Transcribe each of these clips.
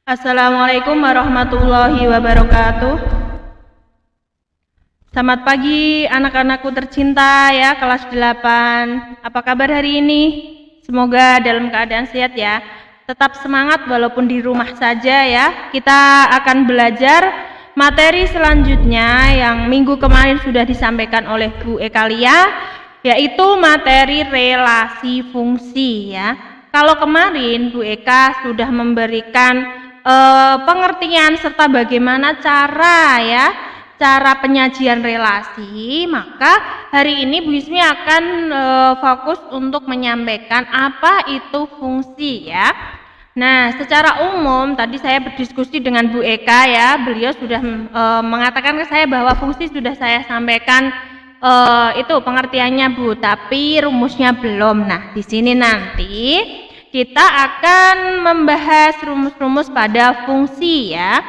Assalamualaikum warahmatullahi wabarakatuh. Selamat pagi anak-anakku tercinta ya, kelas 8. Apa kabar hari ini? Semoga dalam keadaan sehat ya. Tetap semangat walaupun di rumah saja ya. Kita akan belajar materi selanjutnya yang minggu kemarin sudah disampaikan oleh Bu Ekalia, yaitu materi relasi fungsi ya. Kalau kemarin Bu Eka sudah memberikan pengertian serta bagaimana cara penyajian relasi, maka hari ini Bu Ismi akan fokus untuk menyampaikan apa itu fungsi ya. Nah, secara umum tadi saya berdiskusi dengan Bu Eka ya, beliau sudah mengatakan ke saya bahwa fungsi sudah saya sampaikan itu pengertiannya Bu, tapi rumusnya belum. Nah, di sini nanti kita akan membahas rumus-rumus pada fungsi ya.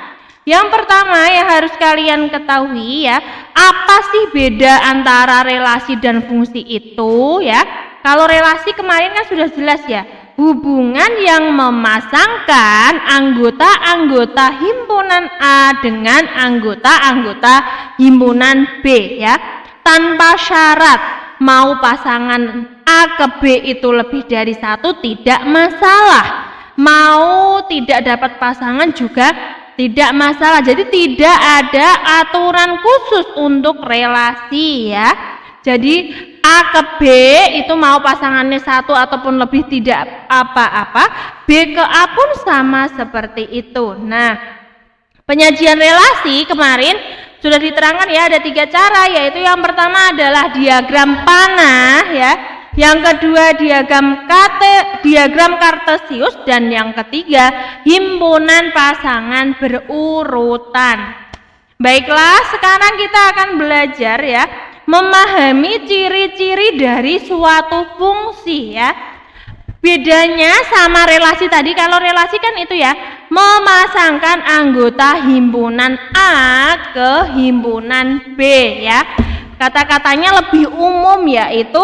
Yang pertama yang harus kalian ketahui ya, apa sih beda antara relasi dan fungsi itu ya? Kalau relasi kemarin kan sudah jelas ya, hubungan yang memasangkan anggota-anggota himpunan A dengan anggota-anggota himpunan B ya, tanpa syarat. Mau pasangan A ke B itu lebih dari satu tidak masalah, mau tidak dapat pasangan juga tidak masalah. Jadi tidak ada aturan khusus untuk relasi ya. Jadi A ke B itu mau pasangannya satu ataupun lebih tidak apa-apa, B ke A pun sama seperti itu. Nah, penyajian relasi kemarin sudah diterangkan ya, ada 3 cara, yaitu yang pertama adalah diagram panah ya, yang kedua diagram kartesius, dan yang ketiga himpunan pasangan berurutan. Baiklah, sekarang kita akan belajar ya, memahami ciri-ciri dari suatu fungsi ya. Bedanya sama relasi tadi, kalau relasi kan itu ya, memasangkan anggota himpunan A ke himpunan B ya. Kata-katanya lebih umum, yaitu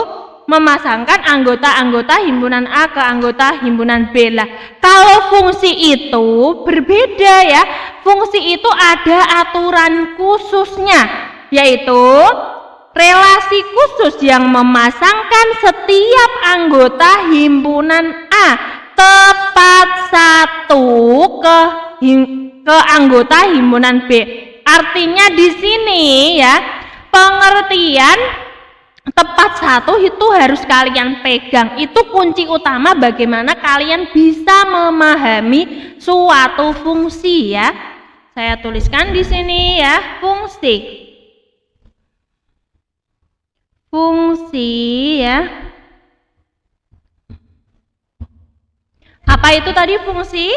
memasangkan anggota-anggota himpunan A ke anggota himpunan B lah. Kalau fungsi itu berbeda ya. Fungsi itu ada aturan khususnya, yaitu relasi khusus yang memasangkan setiap anggota himpunan A tepat satu ke anggota himpunan B. Artinya di sini ya, pengertian tepat satu itu harus kalian pegang. Itu kunci utama bagaimana kalian bisa memahami suatu fungsi ya. Saya tuliskan di sini ya, fungsi. Fungsi ya. Apa itu tadi fungsi?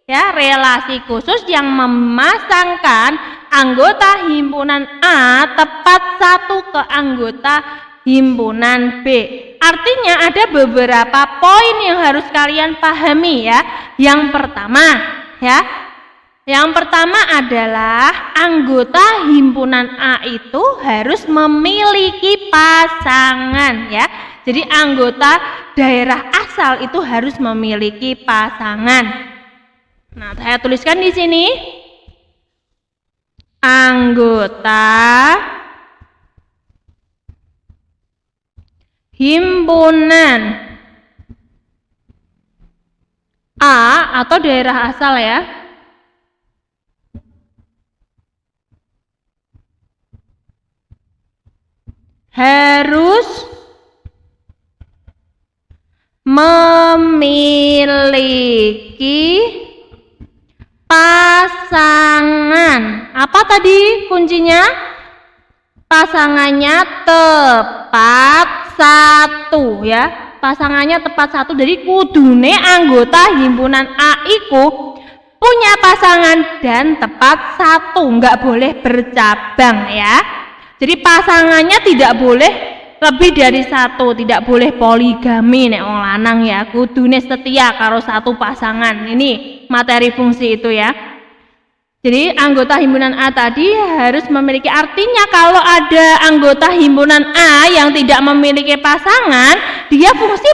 Ya, relasi khusus yang memasangkan anggota himpunan A tepat satu ke anggota himpunan B. Artinya ada beberapa poin yang harus kalian pahami ya. Yang pertama adalah anggota himpunan A itu harus memiliki pasangan ya. Jadi anggota daerah asal itu harus memiliki pasangan. Nah, saya tuliskan di sini anggota himpunan A atau daerah asal ya, harus memiliki pasangan. Apa tadi kuncinya? Pasangannya tepat satu ya. Pasangannya tepat satu. Jadi kudune anggota himpunan A iku punya pasangan dan tepat satu, enggak boleh bercabang ya. Jadi pasangannya tidak boleh lebih dari satu, tidak boleh poligami nek wong lanang ya, kudune setia karo satu pasangan. Ini materi fungsi itu ya. Jadi anggota himpunan A tadi harus memiliki, artinya kalau ada anggota himpunan A yang tidak memiliki pasangan, dia fungsi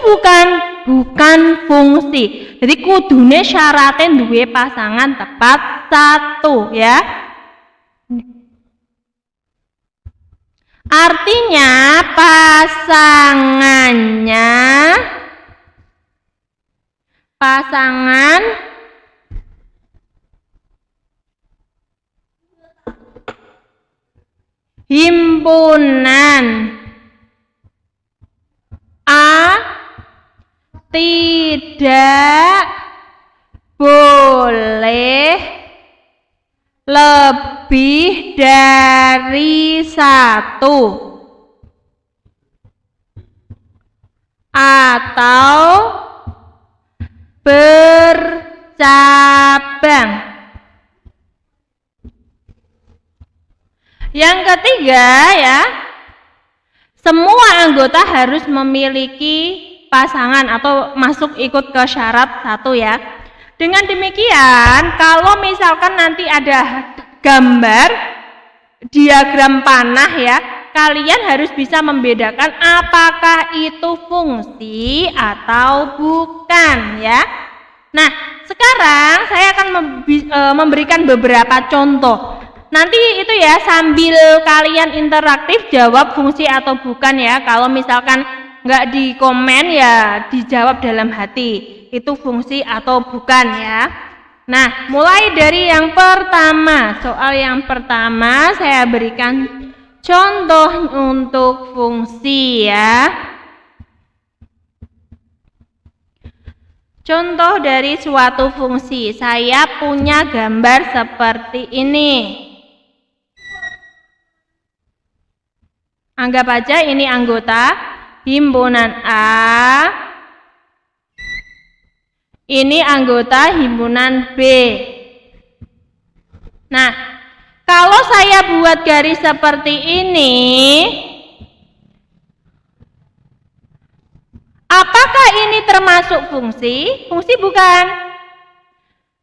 bukan fungsi. Jadi kudune syaratnya duwe pasangan tepat satu ya. Artinya pasangan himpunan A tidak boleh lebih dari satu atau bercabang. Yang ketiga ya, semua anggota harus memiliki pasangan atau masuk ikut ke syarat satu ya. Dengan demikian, kalau misalkan nanti ada gambar diagram panah ya, kalian harus bisa membedakan apakah itu fungsi atau bukan ya. Nah, sekarang saya akan memberikan beberapa contoh. Nanti itu ya sambil kalian interaktif jawab fungsi atau bukan ya. Kalau misalkan nggak di komen ya dijawab dalam hati. Itu fungsi atau bukan ya. Nah, mulai dari yang pertama. Soal yang pertama saya berikan contoh untuk fungsi ya. Contoh dari suatu fungsi. Saya punya gambar seperti ini. Anggap aja ini anggota himpunan A, ini anggota himpunan B. Nah, kalau saya buat garis seperti ini, apakah ini termasuk fungsi? Fungsi bukan.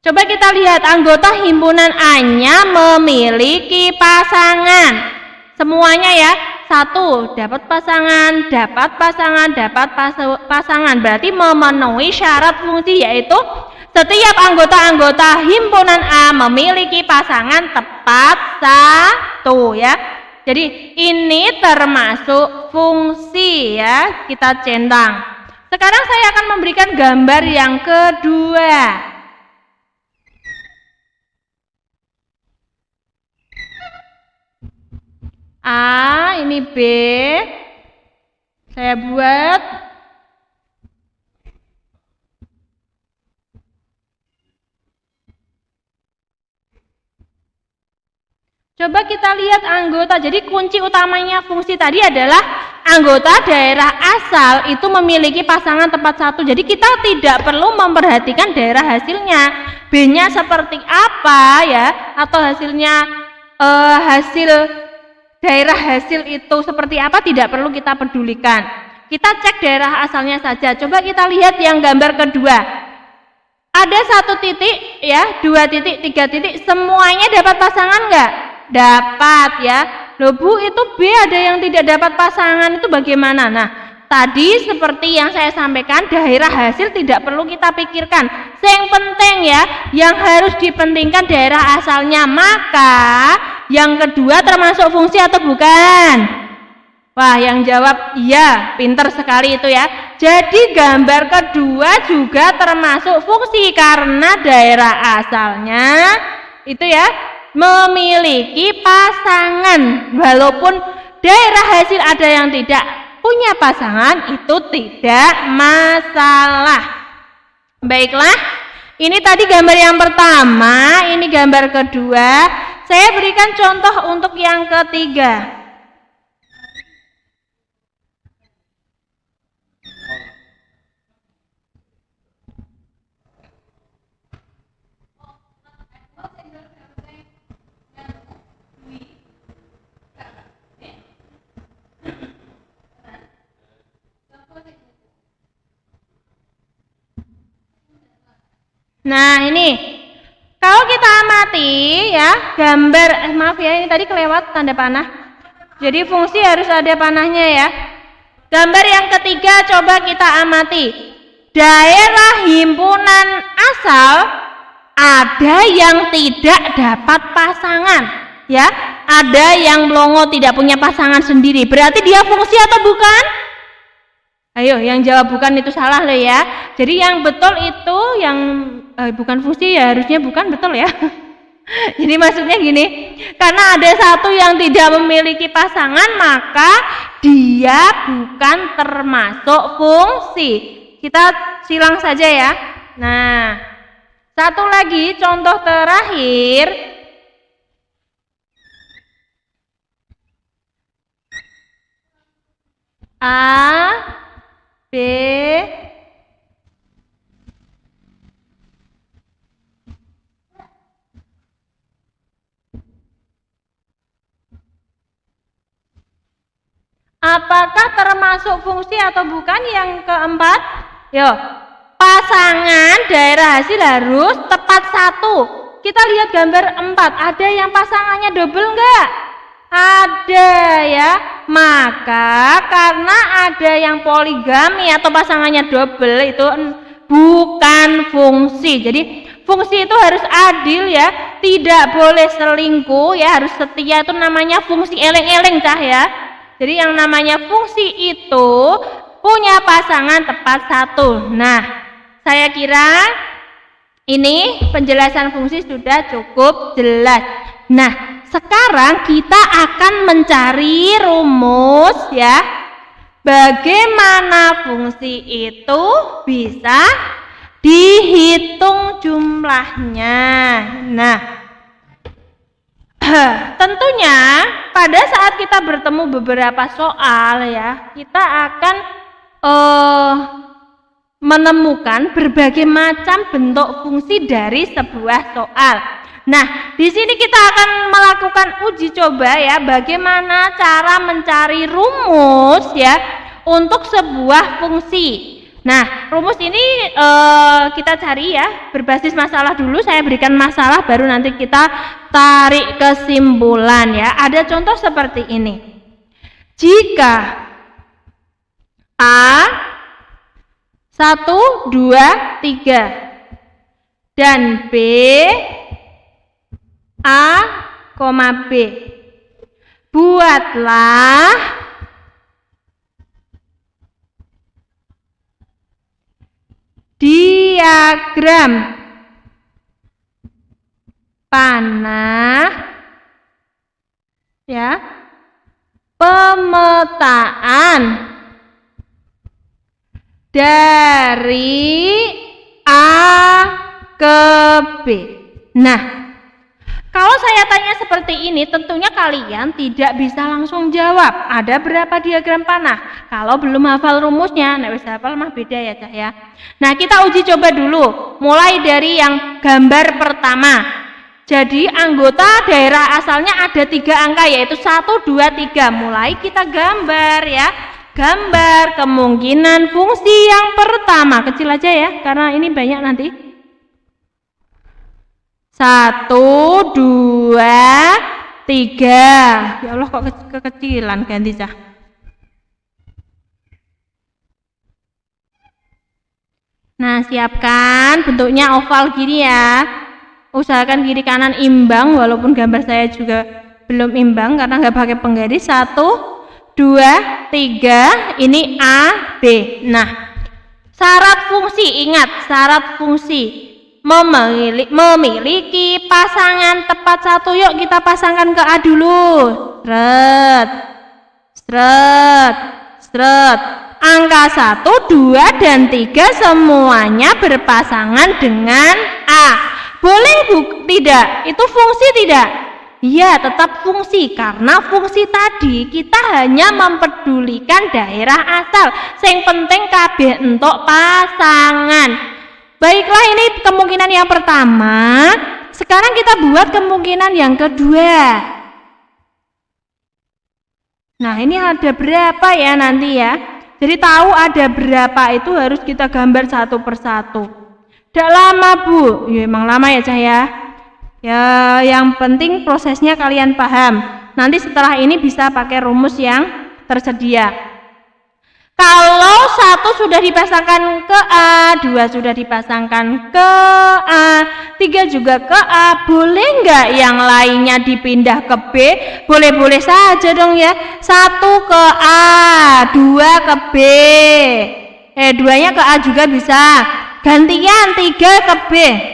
Coba kita lihat anggota himpunan A-nya memiliki pasangan. Semuanya ya. Satu, dapat pasangan, dapat pasangan, dapat pasangan. Berarti memenuhi syarat fungsi, yaitu setiap anggota-anggota himpunan A memiliki pasangan tepat satu ya. Jadi ini termasuk fungsi ya, kita centang. Sekarang saya akan memberikan gambar yang kedua. A, ini B, saya buat. Coba kita lihat anggota. Jadi kunci utamanya fungsi tadi adalah anggota daerah asal itu memiliki pasangan tepat satu. Jadi kita tidak perlu memperhatikan daerah hasilnya. B-nya seperti apa ya, atau hasilnya hasil daerah hasil itu seperti apa tidak perlu kita pedulikan. Kita cek daerah asalnya saja. Coba kita lihat yang gambar kedua. Ada satu titik ya, dua titik, tiga titik, semuanya dapat pasangan enggak? Dapat ya. Loh Bu, itu B ada yang tidak dapat pasangan, itu bagaimana? Nah, tadi seperti yang saya sampaikan, daerah hasil tidak perlu kita pikirkan. Yang penting ya, yang harus dipentingkan daerah asalnya. Maka yang kedua termasuk fungsi atau bukan? Wah, yang jawab iya, pinter sekali itu ya. Jadi gambar kedua juga termasuk fungsi karena daerah asalnya itu ya memiliki pasangan. Walaupun daerah hasil ada yang tidak punya pasangan, itu tidak masalah. Baiklah, ini tadi gambar yang pertama, ini gambar kedua. Saya berikan contoh untuk yang ketiga. Nah, ini kalau kita amati ya gambar, maaf ya ini tadi kelewat tanda panah. Jadi fungsi harus ada panahnya ya. Gambar yang ketiga coba kita amati. daerah himpunan asal ada yang tidak dapat pasangan, ya. Ada yang melongo tidak punya pasangan sendiri. Berarti dia fungsi atau bukan? Ayo, yang jawab bukan itu salah loh ya. Jadi yang betul itu yang bukan fungsi ya, harusnya bukan, betul ya. Jadi maksudnya gini, karena ada satu yang tidak memiliki pasangan, maka dia bukan termasuk fungsi. Kita silang saja ya. Nah, satu lagi contoh terakhir. A, B, apakah termasuk fungsi atau bukan yang keempat? Yo, pasangan daerah hasil harus tepat satu. Kita lihat gambar 4, ada yang pasangannya double enggak? Ada ya. Maka karena ada yang poligami atau pasangannya double itu bukan fungsi. Jadi fungsi itu harus adil ya, tidak boleh selingkuh ya, harus setia, itu namanya fungsi eleng-eleng cah ya. Jadi yang namanya fungsi itu punya pasangan tepat satu. Nah, saya kira ini penjelasan fungsi sudah cukup jelas. Nah, sekarang kita akan mencari rumus ya, bagaimana fungsi itu bisa dihitung jumlahnya. Nah, tentunya pada saat kita bertemu beberapa soal ya, kita akan menemukan berbagai macam bentuk fungsi dari sebuah soal. Nah, di sini kita akan melakukan uji coba ya, bagaimana cara mencari rumus ya untuk sebuah fungsi. Nah, rumus ini kita cari ya, berbasis masalah dulu, saya berikan masalah, baru nanti kita tarik kesimpulan ya. Ada contoh seperti ini. Jika A 1, 2, 3 dan B A, B, buatlah diagram panah ya, pemetaan dari A ke B. Nah, kalau saya tanya seperti ini, tentunya kalian tidak bisa langsung jawab. Ada berapa diagram panah? Kalau belum hafal rumusnya, nek wis hafal mah beda ya, Cah ya. Nah, kita uji coba dulu. Mulai dari yang gambar pertama. Jadi, anggota daerah asalnya ada 3 angka, yaitu 1, 2, 3. Mulai kita gambar ya. Gambar kemungkinan fungsi yang pertama. Kecil aja ya, karena ini banyak nanti. 1, 2, 3. Ya Allah, kok kekecilan, ganti Cah. Nah, siapkan bentuknya oval gini ya. Usahakan kiri kanan imbang, walaupun gambar saya juga belum imbang karena nggak pakai penggaris. 1, 2, 3. Ini A, B. Nah, syarat fungsi, ingat syarat fungsi. Memiliki pasangan tepat satu. Yuk kita pasangkan ke A dulu. Sret, sret, sret. Angka 1, 2, dan 3 semuanya berpasangan dengan A. Boleh tidak? Itu fungsi tidak? Iya, tetap fungsi, karena fungsi tadi kita hanya mempedulikan daerah asal. Yang penting kabeh entuk pasangan. Baiklah, ini kemungkinan yang pertama. Sekarang kita buat kemungkinan yang kedua. Nah, ini ada berapa ya nanti ya? Jadi tahu ada berapa itu harus kita gambar satu persatu. Tidak lama Bu. Ya emang lama ya Cah ya. Ya, yang penting prosesnya kalian paham. Nanti setelah ini bisa pakai rumus yang tersedia. Kalau satu sudah dipasangkan ke A, dua sudah dipasangkan ke A, tiga juga ke A, boleh nggak yang lainnya dipindah ke B? Boleh-boleh saja dong ya. Satu ke A, dua ke B. Duanya ke A juga bisa. Gantian tiga ke B.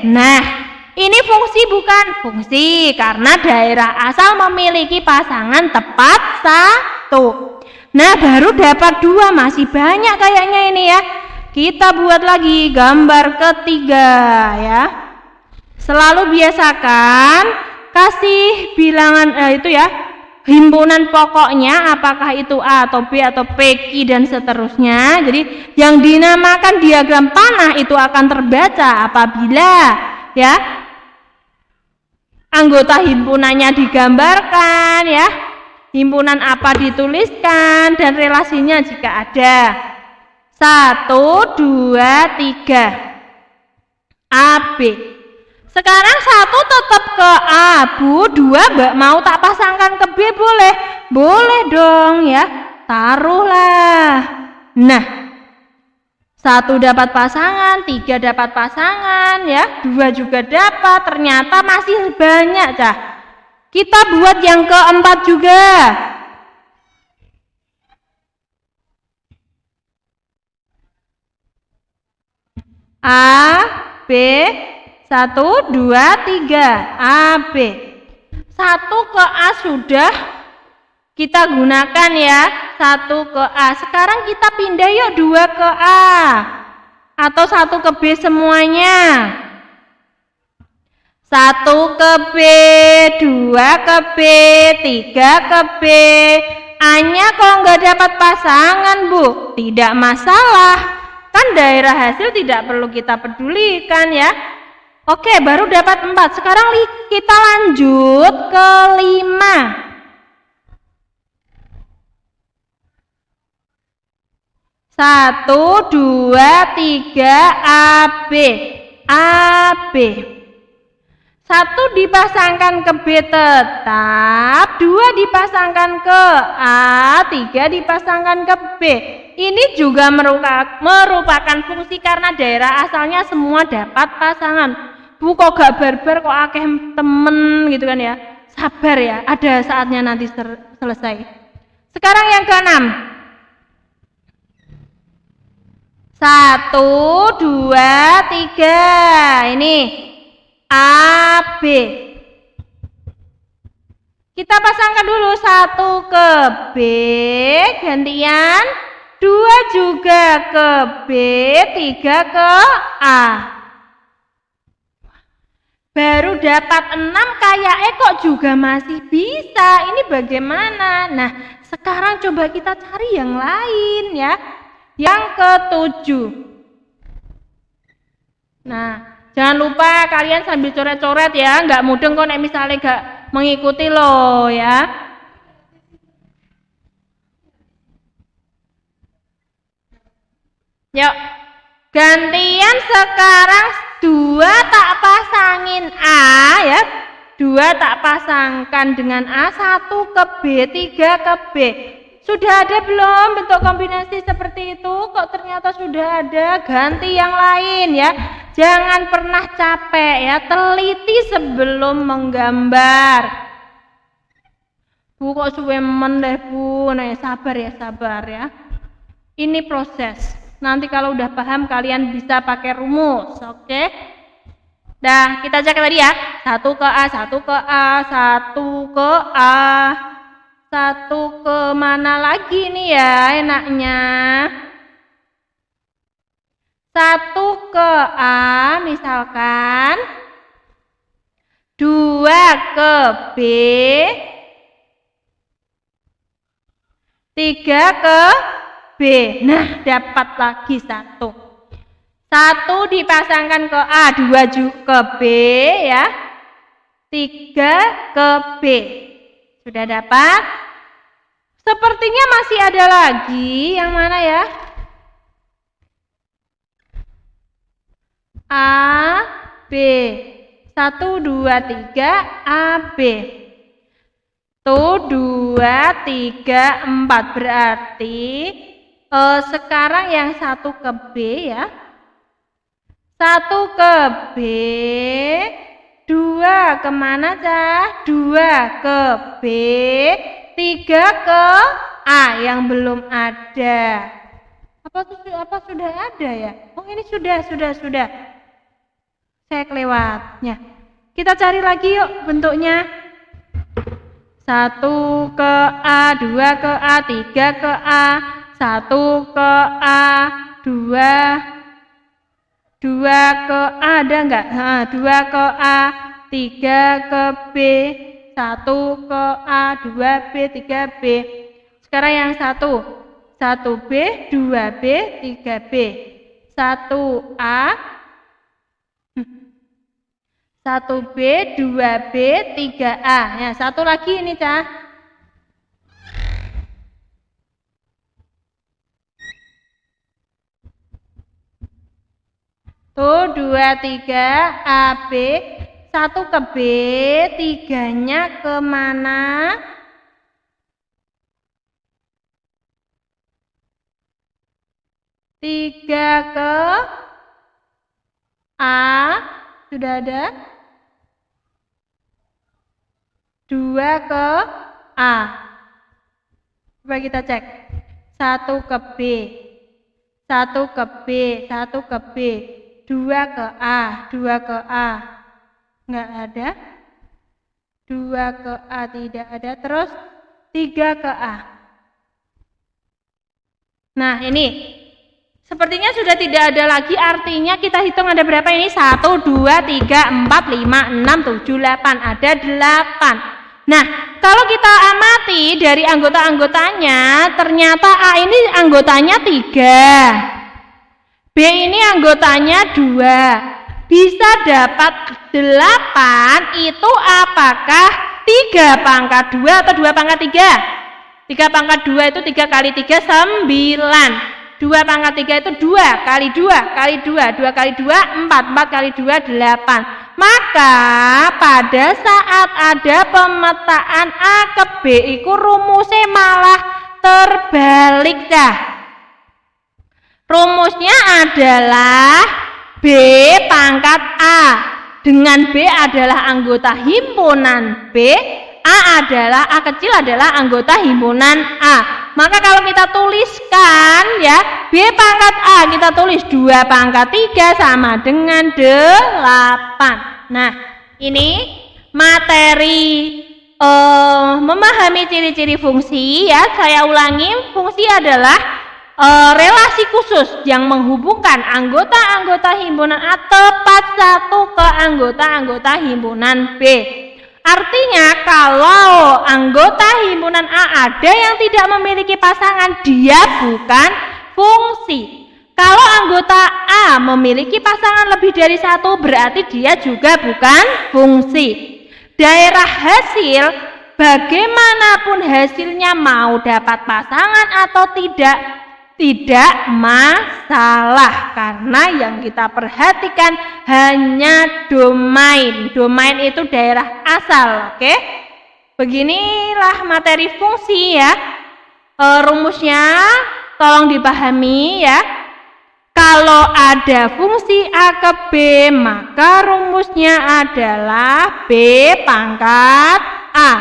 Nah, ini fungsi bukan fungsi karena daerah asal memiliki pasangan tepat satu. Nah, baru dapat dua, masih banyak kayaknya ini ya. Kita buat lagi gambar ketiga ya. Selalu biasakan kasih bilangan itu ya, himpunan pokoknya, apakah itu A atau B atau P, Q dan seterusnya. Jadi yang dinamakan diagram panah itu akan terbaca apabila ya anggota himpunannya digambarkan ya. Himpunan apa dituliskan dan relasinya jika ada. 1, 2, 3 AB. Sekarang 1 tetap ke A, Bu. 2 mau tak pasangkan ke B boleh? Boleh dong ya. Taruhlah. Nah, 1 dapat pasangan, 3 dapat pasangan ya, 2 juga dapat. Ternyata masih banyak, Cah. Kita buat yang keempat juga. A, B, 1, 2, 3. A, B. 1 ke A sudah kita gunakan ya. 1 ke A. Sekarang kita pindah yuk 2 ke A. Atau 1 ke B semuanya. 1 ke B, 2 ke B, 3 ke B. A-nya kok nggak dapat pasangan, Bu? Tidak masalah. Kan daerah hasil tidak perlu kita pedulikan ya. Oke, baru dapat 4. Sekarang kita lanjut ke 5. 1, 2, 3 AB. AB. 1 dipasangkan ke B tetap, 2 dipasangkan ke A, 3 dipasangkan ke B. Ini juga merupakan fungsi karena daerah asalnya semua dapat pasangan. Bu, kok gak barbar, kok akeh temen gitu kan ya. Sabar ya, ada saatnya nanti selesai. Sekarang yang ke-6. 1, 2, 3. Ini AB. Kita pasangkan dulu 1 ke B, gantian 2 juga ke B, 3 ke A. Baru dapat 6, kayaknya kok juga masih bisa. Ini bagaimana? Nah, sekarang coba kita cari yang lain ya. Yang ke-7. Nah, jangan lupa kalian sambil coret-coret ya, nggak mudeng kok nek misalnya nggak mengikuti loh ya. Yuk, gantian sekarang 2 tak pasangin A ya. 2 tak pasangkan dengan A, 1 ke B, 3 ke B. Sudah ada belum bentuk kombinasi seperti itu? Kok ternyata sudah ada? Ganti yang lain ya. Jangan pernah capek ya, teliti sebelum menggambar. Bu, kok suwe men deh Bu. Nah, sabar ya. Ini proses. Nanti kalau udah paham kalian bisa pakai rumus, oke? Dah, kita cek tadi ya. 1 ke A, 1 ke A, 1 ke A. 1 ke mana lagi nih ya enaknya? 1 ke A misalkan, 2 ke B, 3 ke B. Nah, dapat lagi 1. 1 dipasangkan ke A, 2 juga ke B ya. 3 ke B. Sudah dapat? Sepertinya masih ada lagi. Yang mana ya? A, B. 1, 2, 3, A, B. 1, 2, 3, 4. Berarti Sekarang yang 1 ke B ya. 1 ke B, 2 kemana Cah? 2 ke B, 3 ke A yang belum ada. Apa sudah ada ya? Oh ini sudah. Saya kelewatnya. Kita cari lagi yuk bentuknya. 1 ke A, 2 ke A, 3 ke A, 1 ke A, 2 ke A ada enggak? 2 ke A, 3 ke B, 1 ke A, 2 B, 3 B. Sekarang yang 1 B, 2 B, 3 B. 1 A, 1 B, 2 B, 3 A. Ya, satu lagi ini Cah. Tuh 2, 3 A, B. 1 ke B, 3-nya kemana? 3 ke A, sudah ada? 2 ke A. Coba kita cek. 1 ke B, 1 ke B, 1 ke B, 2 ke A, 2 ke A. Enggak ada. 2 ke A tidak ada. Terus 3 ke A. Nah ini sepertinya sudah tidak ada lagi, artinya kita hitung ada berapa ini? 1, 2, 3, 4, 5, 6, 7, 8. Ada 8. Nah, kalau kita amati dari anggota-anggotanya, ternyata A ini anggotanya 3. B ini anggotanya 2. Bisa dapat 8 itu apakah 3 pangkat 2 atau 2 pangkat 3? 3 pangkat 2 itu 3 kali 3, 9. 2 pangkat 3 itu 2 kali 2 kali 2, 2 kali 2, 4, 4 kali 2, 8. Maka pada saat ada pemetaan A ke B itu rumusnya malah terbalik Cah. Rumusnya adalah B pangkat A dengan B adalah anggota himpunan B, A kecil adalah anggota himpunan A. Maka kalau kita tuliskan ya, B pangkat A kita tulis 2 pangkat 3 sama dengan 8. Nah, ini materi memahami ciri-ciri fungsi ya. Saya ulangi, fungsi adalah relasi khusus yang menghubungkan anggota-anggota himpunan A tepat satu ke anggota-anggota himpunan B. Artinya kalau anggota himpunan A ada yang tidak memiliki pasangan, dia bukan fungsi. Kalau anggota A memiliki pasangan lebih dari satu, berarti dia juga bukan fungsi. Daerah hasil, bagaimanapun hasilnya mau dapat pasangan atau tidak masalah, karena yang kita perhatikan hanya domain. Domain itu daerah asal, oke? Beginilah materi fungsi ya. Rumusnya tolong dipahami ya. Kalau ada fungsi A ke B, maka rumusnya adalah B pangkat A.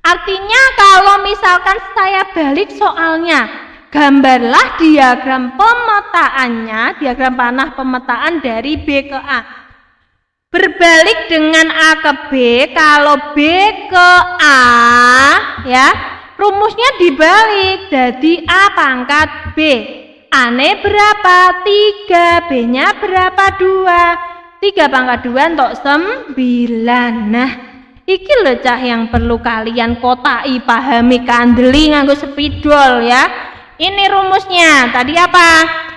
Artinya kalau misalkan saya balik soalnya, gambarlah diagram pemetaannya, diagram panah pemetaan dari B ke A. Berbalik dengan A ke B, kalau B ke A ya, rumusnya dibalik jadi A pangkat B. A-nya berapa? 3, B-nya berapa? 2. 3 pangkat 2 untuk 9. Nah, iki lho Cah yang perlu kalian kotai, pahami, kandeli nganggo spidol ya. Ini rumusnya. Tadi apa?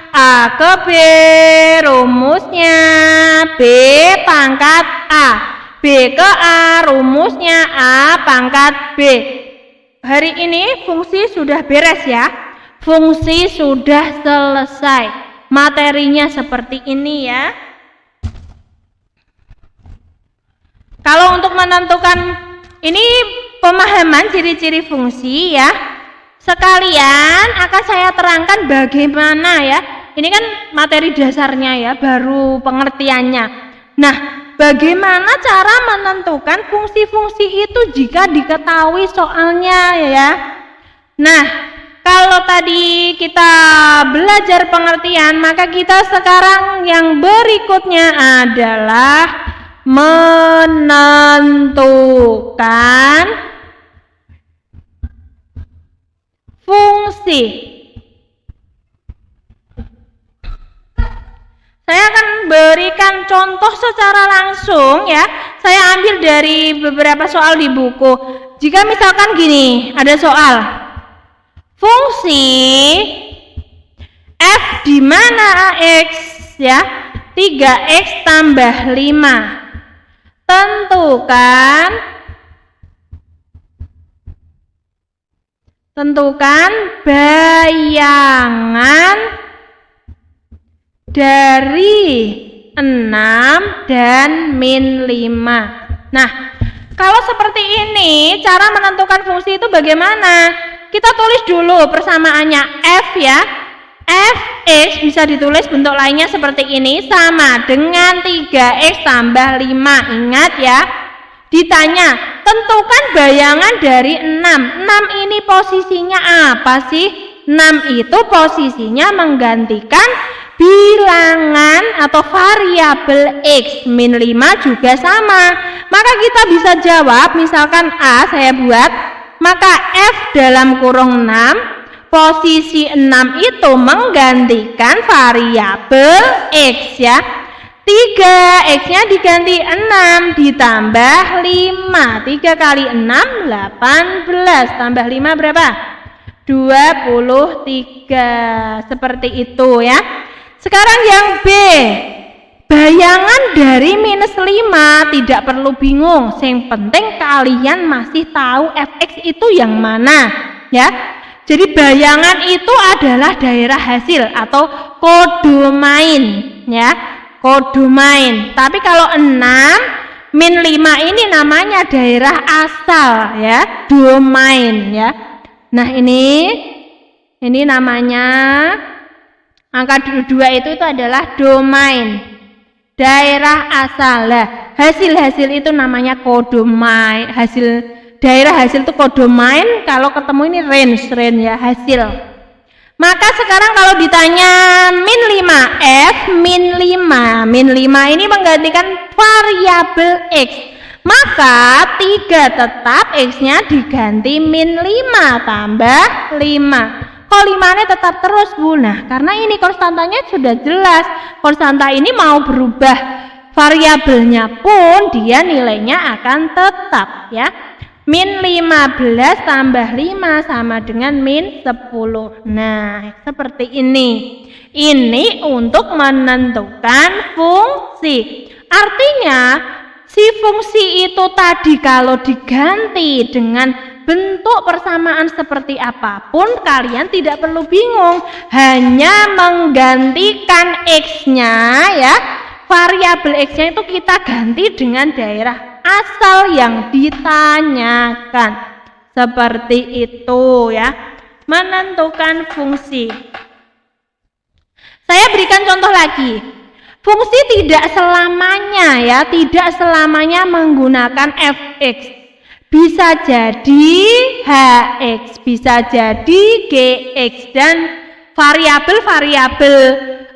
A ke B, rumusnya B pangkat A. B ke A, rumusnya A pangkat B. Hari ini fungsi sudah beres ya. Fungsi sudah selesai. Materinya seperti ini ya. Kalau untuk menentukan ini pemahaman ciri-ciri fungsi ya. Sekalian akan saya terangkan bagaimana ya. Ini kan materi dasarnya ya, baru pengertiannya. Nah, bagaimana cara menentukan fungsi-fungsi itu jika diketahui soalnya ya. Nah, kalau tadi kita belajar pengertian, maka kita sekarang yang berikutnya adalah menentukan fungsi. Saya akan berikan contoh secara langsung ya. Saya ambil dari beberapa soal di buku. Jika misalkan gini, ada soal fungsi f di mana ax ya, 3x tambah 5. Tentukan bayangan dari 6 dan min 5. Nah, kalau seperti ini, cara menentukan fungsi itu bagaimana? Kita tulis dulu persamaannya f ya. Fx bisa ditulis bentuk lainnya seperti ini, sama dengan 3x tambah 5. Ingat ya, ditanya, tentukan bayangan dari 6. 6 ini posisinya apa sih? 6 itu posisinya menggantikan bilangan atau variabel x. Min 5 juga sama. Maka kita bisa jawab, misalkan A saya buat, maka f dalam kurung 6, posisi 6 itu menggantikan variabel x ya. 3x-nya diganti 6 ditambah 5. 3 kali 6 18 tambah 5 berapa? 23. Seperti itu ya. Sekarang yang B, bayangan dari minus 5. Tidak perlu bingung, yang penting kalian masih tahu fx itu yang mana ya. Jadi bayangan itu adalah daerah hasil atau kodomain ya, kodomain. Tapi kalau 6 min 5 ini namanya daerah asal ya, domain ya. Nah, ini namanya angka 2 itu adalah domain, daerah asal. Lah, hasil itu namanya kodomain, daerah hasil itu kodomain. Kalau ketemu ini range ya, hasil. Maka sekarang kalau ditanya min 5, f min 5 ini menggantikan variabel x. Maka 3 tetap, x-nya diganti min 5 tambah 5. Kok 5-nya tetap terus, Bu? Nah, karena ini konstantanya sudah jelas. Konstanta ini mau berubah variabelnya pun dia nilainya akan tetap ya. Min 15 tambah 5 sama dengan min 10. Nah, seperti ini. Ini untuk menentukan fungsi. Artinya, si fungsi itu tadi kalau diganti dengan bentuk persamaan seperti apapun, kalian tidak perlu bingung. Hanya menggantikan x-nya ya. Variabel x-nya itu kita ganti dengan daerah asal yang ditanyakan. Seperti itu ya, menentukan fungsi. Saya berikan contoh lagi. Fungsi tidak selamanya ya, tidak selamanya menggunakan fx. Bisa jadi hx, bisa jadi gx, dan variabel-variabel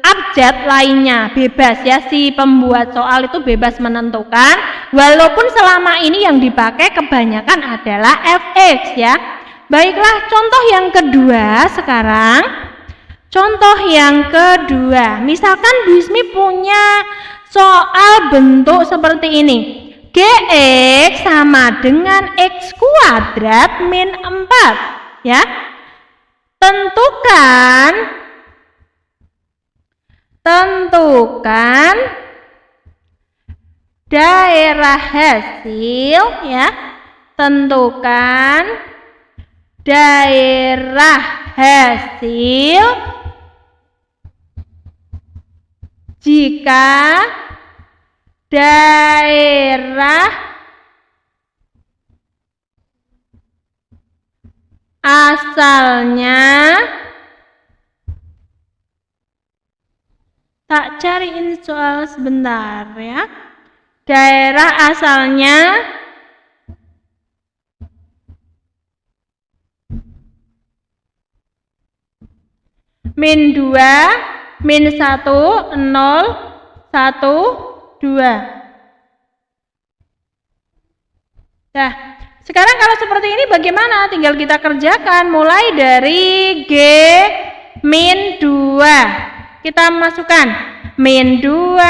abjad lainnya bebas ya. Si pembuat soal itu bebas menentukan, walaupun selama ini yang dipakai kebanyakan adalah fx ya. Baiklah, contoh yang kedua sekarang. Contoh yang kedua, misalkan Bismi punya soal bentuk seperti ini. Gx sama dengan x kuadrat min 4 ya. Tentukan daerah hasil ya. Tentukan daerah hasil jika daerah asalnya, tak cariin soal sebentar ya. Daerah asalnya -2, -1, 0, 1, 2. Nah, sekarang kalau seperti ini bagaimana? Tinggal kita kerjakan mulai dari G -2. Kita masukkan -2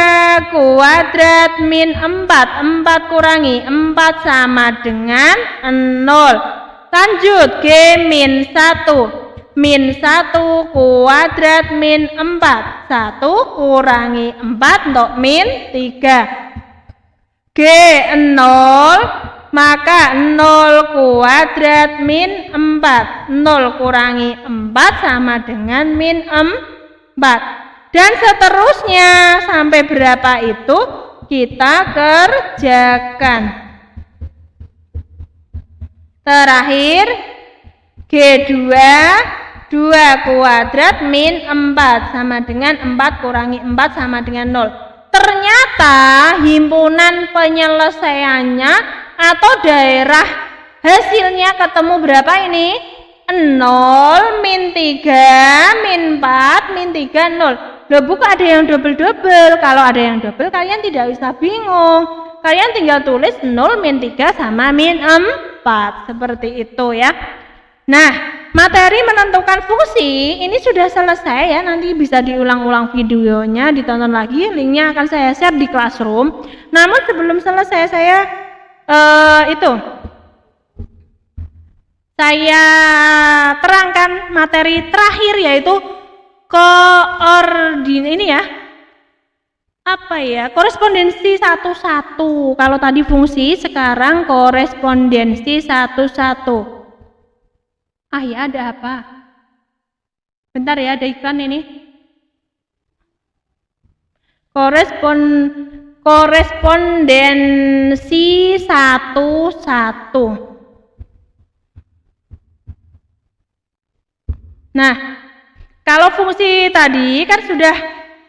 kuadrat -4. 4 kurangi 4 sama dengan 0. Lanjut G -1. -1 kuadrat -4. 1 kurangi 4 untuk -3. G 0, maka 0 kuadrat -4. 0 kurangi 4 sama dengan -4. Dan seterusnya sampai berapa itu kita kerjakan. Terakhir G2, 2 kuadrat -4 sama dengan 4 kurangi 4 sama dengan 0. Ternyata himpunan penyelesaiannya atau daerah hasilnya ketemu berapa ini? 0, -3, -4, -3, 0. Loh, bukan ada yang double-double. Kalau ada yang double kalian tidak usah bingung. Kalian tinggal tulis 0, -3 sama -4. Seperti itu ya. Nah, materi menentukan fungsi ini sudah selesai ya. Nanti bisa diulang-ulang videonya, ditonton lagi. Linknya akan saya share di Classroom. Namun sebelum selesai saya terangkan materi terakhir, yaitu korespondensi satu-satu. Kalau tadi fungsi, sekarang korespondensi satu-satu. Ya, ada apa? Bentar ya, ada iklan ini. Korespondensi satu-satu. Nah, kalau fungsi tadi kan sudah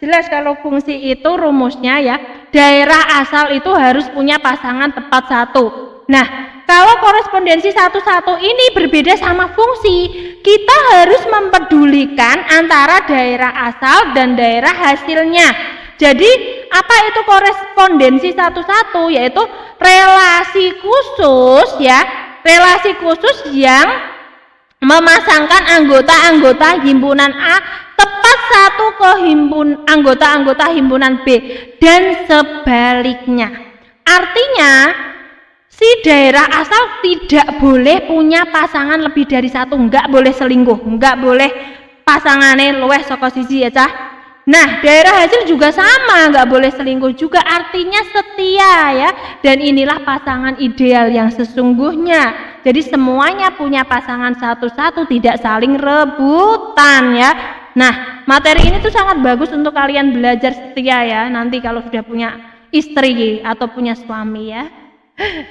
jelas. Kalau fungsi itu rumusnya ya, daerah asal itu harus punya pasangan tepat 1. Nah, kalau korespondensi satu-satu ini berbeda sama fungsi, kita harus mempedulikan antara daerah asal dan daerah hasilnya. Jadi, apa itu korespondensi satu-satu? Yaitu relasi khusus ya, relasi khusus yang memasangkan anggota-anggota himpunan A tepat satu ke anggota-anggota himpunan B dan sebaliknya. Artinya si daerah asal tidak boleh punya pasangan lebih dari 1, enggak boleh selingkuh, enggak boleh pasangannya luwih saka siji ya cah. Nah, daerah hasil juga sama, enggak boleh selingkuh juga, artinya setia ya. Dan inilah pasangan ideal yang sesungguhnya. Jadi semuanya punya pasangan satu-satu, tidak saling rebutan ya. Nah, materi ini tuh sangat bagus untuk kalian belajar setia ya, nanti kalau sudah punya istri atau punya suami ya.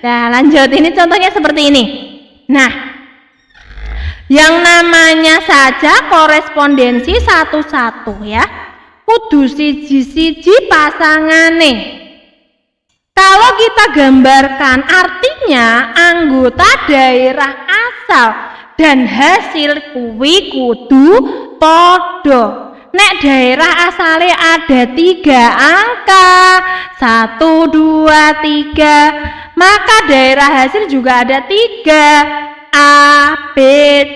Nah, lanjut, ini contohnya seperti ini. Nah, yang namanya saja korespondensi satu-satu ya, kudu siji-siji pasangane. Kalau kita gambarkan, artinya anggota daerah asal dan hasil kuwi kudu podo. Nek daerah asalnya ada 3 angka, 1, 2, 3, maka daerah hasil juga ada 3, A, B,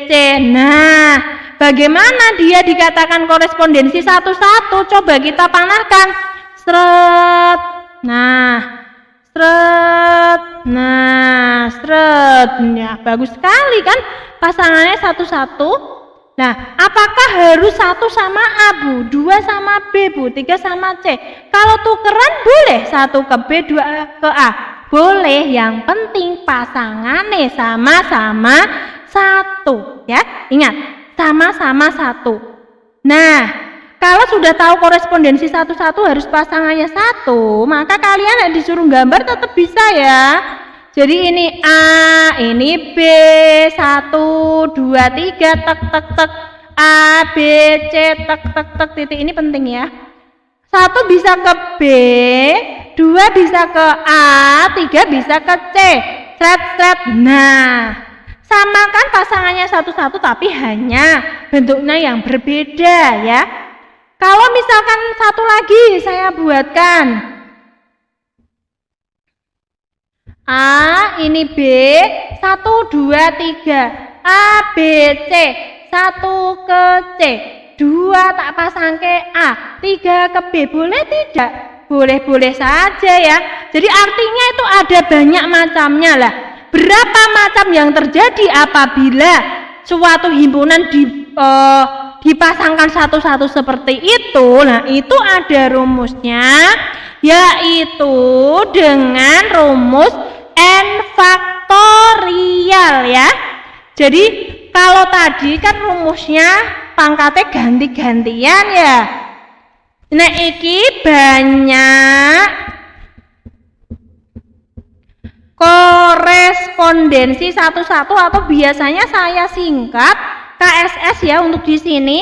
C. Nah, bagaimana dia dikatakan korespondensi satu-satu? Coba kita panahkan. Sret. Nah, sret. Ya, bagus sekali kan pasangannya satu-satu. Nah, apakah harus 1 sama A, Bu? 2 sama B, Bu? 3 sama C? Kalau tukeran boleh 1 ke B, 2 ke A. Boleh, yang penting pasangannya sama-sama 1 ya. Ingat, sama-sama 1. Nah, kalau sudah tahu korespondensi satu-satu harus pasangannya 1, maka kalian disuruh gambar tetap bisa ya. Jadi ini A, ini B, 1, 2, 3, tek tek tek, A, B, C, tek tek tek, titik ini penting ya. 1 bisa ke B, 2 bisa ke A, 3 bisa ke C. Sret. Nah, samakan pasangannya satu-satu tapi hanya bentuknya yang berbeda ya. Kalau misalkan satu lagi saya buatkan A, ini B, 1, 2, 3, A, B, C, 1 ke C, 2 tak pasang ke A, 3 ke B, boleh tidak? Boleh-boleh saja ya. Jadi artinya itu ada banyak macamnya lah. Berapa macam yang terjadi apabila suatu himpunan dipasangkan satu-satu seperti itu? Nah, itu ada rumusnya, yaitu dengan rumus n faktorial ya. Jadi kalau tadi kan rumusnya pangkatnya ganti-gantian ya. Nah, iki banyak korespondensi satu-satu atau biasanya saya singkat KSS ya untuk di sini.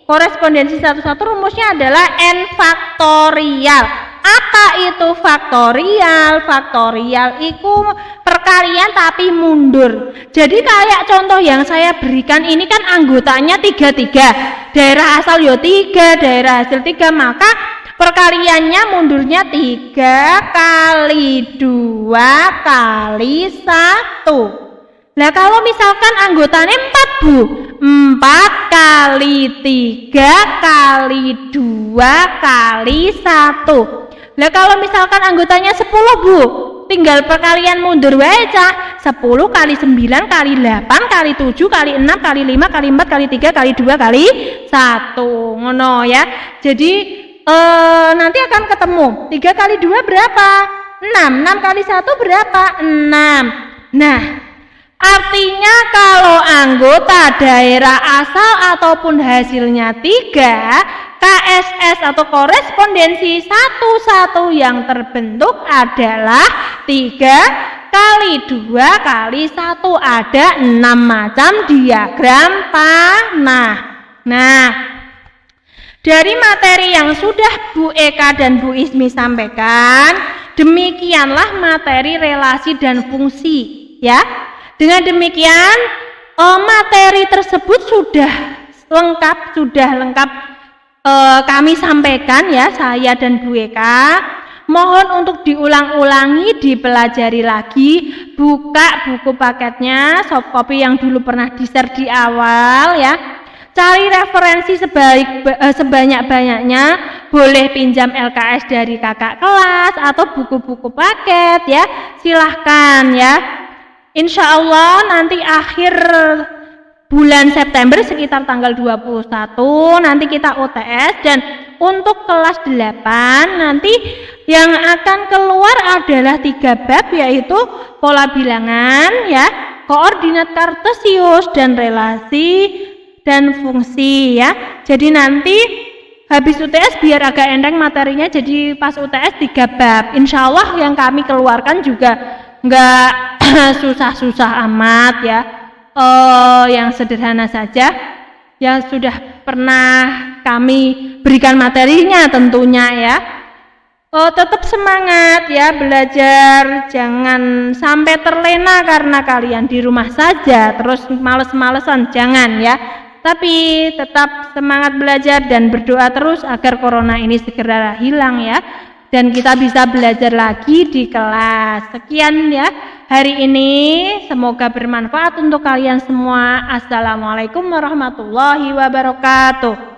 Korespondensi satu-satu rumusnya adalah n faktorial. Apa itu faktorial? Faktorial itu perkalian tapi mundur. Jadi kayak contoh yang saya berikan ini kan anggotanya 3, daerah asal yo 3, daerah hasil 3, maka perkaliannya mundurnya 3 kali 2 kali 1. Nah kalau misalkan anggotanya 4 Bu, 4 kali 3 kali 2 kali 1. Lah kalau misalkan anggotanya 10 Bu, tinggal perkalian mundur wae cah. 10 kali 9 kali 8 kali 7 kali 6 kali 5 kali 4 kali 3 kali 2 kali 1. Ngono ya. Jadi nanti akan ketemu 3 kali 2 berapa? 6. 6 kali 1 berapa? 6. Nah, artinya kalau anggota daerah asal ataupun hasilnya 3, KSS atau korespondensi satu-satu yang terbentuk adalah 3 kali 2 kali 1. Ada 6 macam diagram panah. Nah, dari materi yang sudah Bu Eka dan Bu Ismi sampaikan, demikianlah materi relasi dan fungsi ya. Dengan demikian materi tersebut sudah lengkap kami sampaikan ya, saya dan Bu Eka. Mohon untuk diulang-ulangi, dipelajari lagi, buka buku paketnya, soft copy yang dulu pernah di-share di awal ya. Cari referensi sebanyak-banyaknya, boleh pinjam LKS dari kakak kelas atau buku-buku paket ya, silahkan ya. Insya Allah nanti akhir bulan September sekitar tanggal 21 nanti kita UTS, dan untuk kelas 8 nanti yang akan keluar adalah 3 bab, yaitu pola bilangan ya, koordinat kartesius, dan relasi dan fungsi ya. Jadi nanti habis UTS biar agak enteng materinya, jadi pas UTS 3 bab. Insya Allah yang kami keluarkan juga enggak susah-susah amat ya, yang sederhana saja yang sudah pernah kami berikan materinya tentunya ya. Tetap semangat ya belajar, jangan sampai terlena karena kalian di rumah saja terus males-malesan, jangan ya. Tapi tetap semangat belajar dan berdoa terus agar corona ini segera hilang ya, dan kita bisa belajar lagi di kelas. Sekian ya hari ini, semoga bermanfaat untuk kalian semua. Assalamualaikum warahmatullahi wabarakatuh.